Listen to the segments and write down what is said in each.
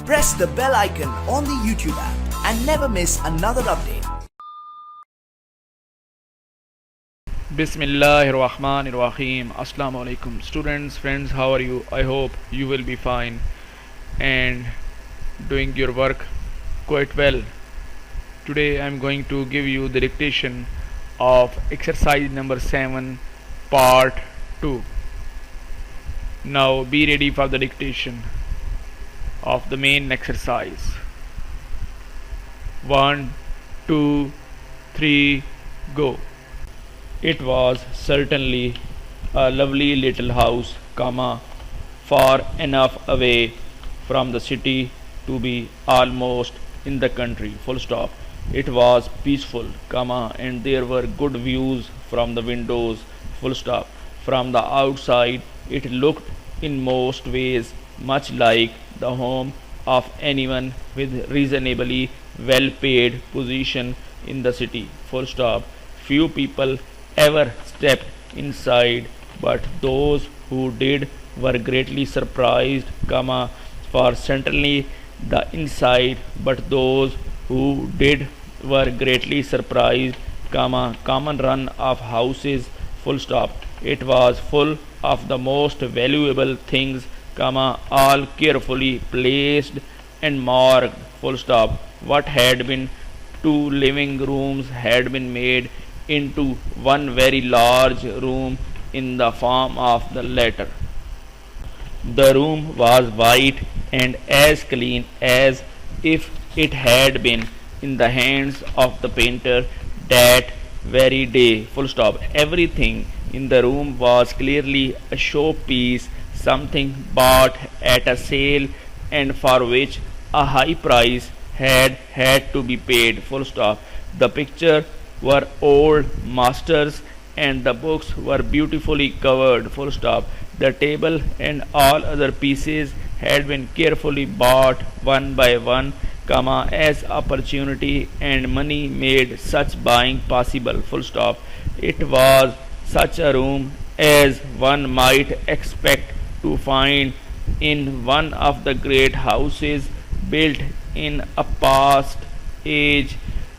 Press the bell icon on the YouTube app and never miss another update. Bismillahirrahmanirrahim. Assalamu alaikum. Students, friends, how are you? I hope you will be fine and doing your work quite well. Today I am going to give you the dictation of exercise number 7, part 2. Now be ready for the dictation of the main exercise. 1, 2, 3, go. It was certainly a lovely little house, far enough away from the city to be almost in the country, full stop. It was peaceful, and there were good views from the windows, full stop. From the outside, it looked in most ways much like the home of anyone with reasonably well paid position in the city, full stop. Few people ever stepped inside, but those who did were greatly surprised, for certainly the inside, but those who did were greatly surprised, common run of houses, full stop. It was full of the most valuable things, all carefully placed and marked, full stop. What had been 2 living rooms had been made into one very large room in the form of the latter. The room was white and as clean as if it had been in the hands of the painter that very day, full stop. Everything in the room was clearly a showpiece, something bought at a sale and for which a high price had to be paid, full stop. The picture were old masters and the books were beautifully covered, full stop. The table and all other pieces had been carefully bought one by one, as opportunity and money made such buying possible, full stop. It was such a room as one might expect to find in one of the great houses built in a past age,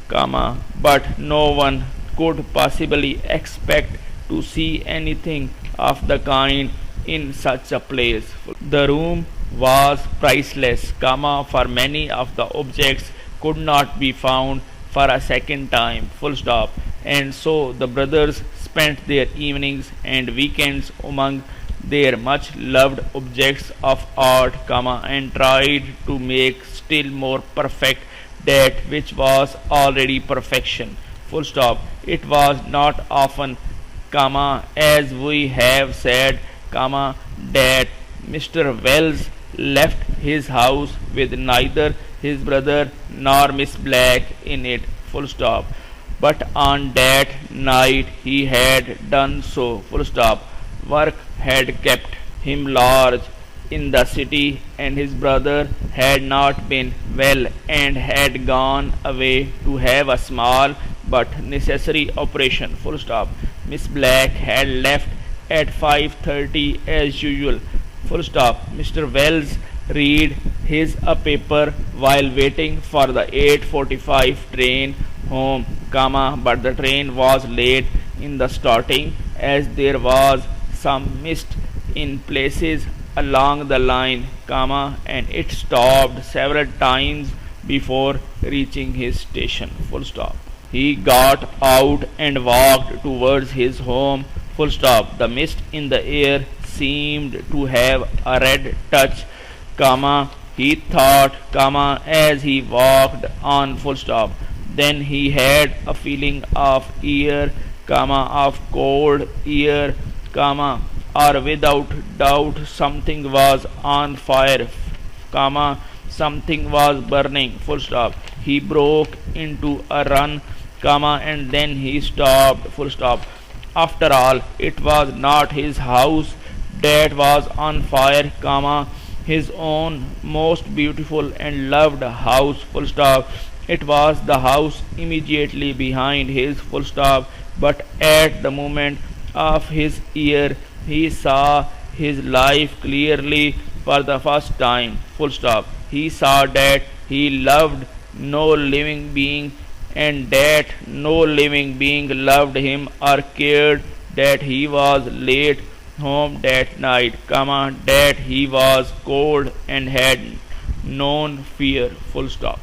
but no one could possibly expect to see anything of the kind in such a place. The room was priceless, for many of the objects could not be found for a second time, full stop. And so the brothers spent their evenings and weekends among their much loved objects of art, and tried to make still more perfect that which was already perfection, full stop. It was not often, as we have said, that Mr. Wells left his house with neither his brother nor Miss Black in it, full stop. But on that night he had done so, full stop. Work had kept him large in the city, and his brother had not been well and had gone away to have a small but necessary operation, full stop. Miss Black had left at 5:30 as usual, full stop. Mr. Wells read his a paper while waiting for the 8:45 train home, but the train was late in the starting as there was some mist in places along the line, and it stopped several times before reaching his station, full stop. He got out and walked towards his home, full stop. The mist in the air seemed to have a red touch, he thought, as he walked on, full stop. Then he had a feeling of air, of cold air, or without doubt something was on fire, something was burning, full stop. He broke into a run, and then he stopped, full stop. After all, it was not his house that was on fire, his own most beautiful and loved house, full stop. It was the house immediately behind his, full stop. But at the moment of his ear, he saw his life clearly for the first time, full stop. he saw that he loved no living being, and that no living being loved him or cared that he was late home that night, that he was cold and had known fear. Full stop.